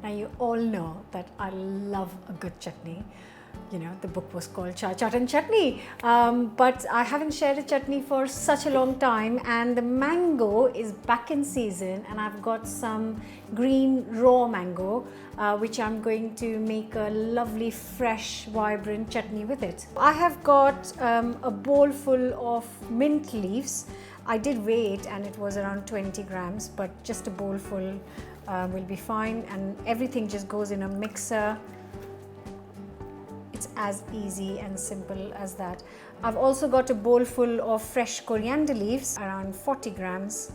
Now you all know that I love a good chutney. You know, the book was called Chaat Chutney, but I haven't shared a chutney for such a long time, and the mango is back in season, and I've got some green raw mango which I'm going to make a lovely fresh vibrant chutney with it. I have got a bowl full of mint leaves. I did weigh it and it was around 20 grams, but just a bowl full will be fine, and everything just goes in a mixer. It's as easy and simple as that. I've also got a bowl full of fresh coriander leaves, around 40 grams.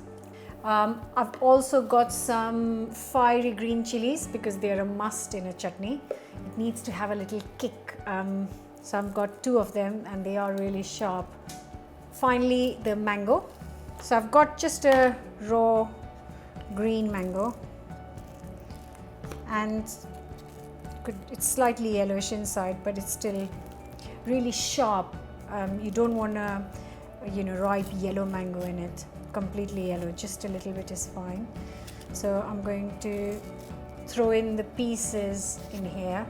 I've also got some fiery green chilies because they're a must in a chutney. It needs to have a little kick. So I've got 2 of them and they are really sharp. Finally, the mango. So I've got just a raw green mango, and it's slightly yellowish inside, but it's still really sharp. You don't want a ripe yellow mango in it, completely yellow, just a little bit is fine. So I'm going to throw in the pieces in here,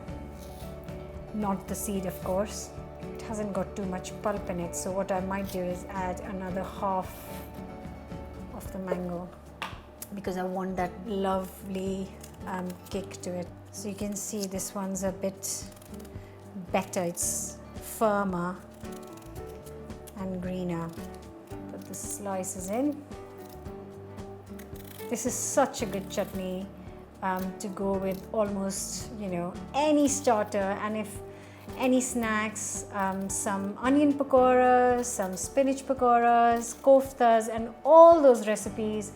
not the seed of course. It hasn't got too much pulp in it, so what I might do is add another half of the mango because I want that lovely kick to it. So you can see this one's a bit better, it's firmer and greener. Put the slices in. This is such a good chutney to go with almost any starter, and if any snacks, some onion pakoras, some spinach pakoras, koftas, and all those recipes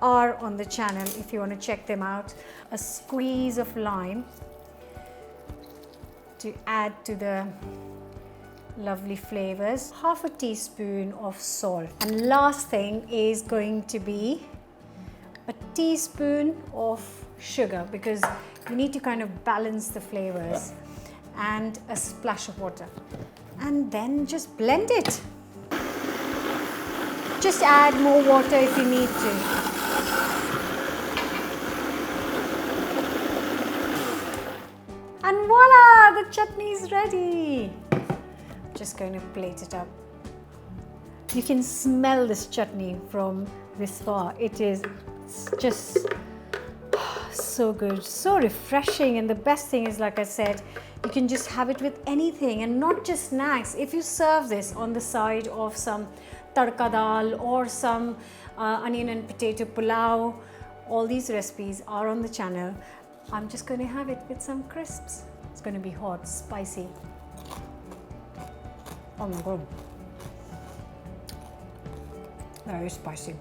are on the channel if you want to check them out. A squeeze of lime to add to the lovely flavors, half a teaspoon of salt, and last thing is going to be a teaspoon of sugar because you need to kind of balance the flavors, and a splash of water, and then just blend it. Just add more water if you need to. And voila, the chutney is ready. Just going to plate it up. You can smell this chutney from this far. It's just so good, so refreshing, and the best thing is, like I said, you can just have it with anything and not just snacks. If you serve this on the side of some tadka dal or some onion and potato pulao, all these recipes are on the channel. I'm just going to have it with some crisps. It's going to be hot, spicy. Oh my god. Very spicy.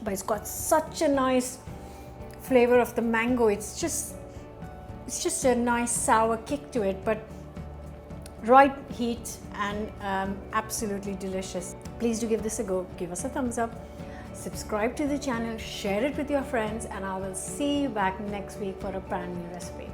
But it's got such a nice flavor of the mango. It's just a nice sour kick to it, but right heat and absolutely delicious. Please do give this a go. Give us a thumbs up. Subscribe to the channel, share it with your friends, and I will see you back next week for a brand new recipe.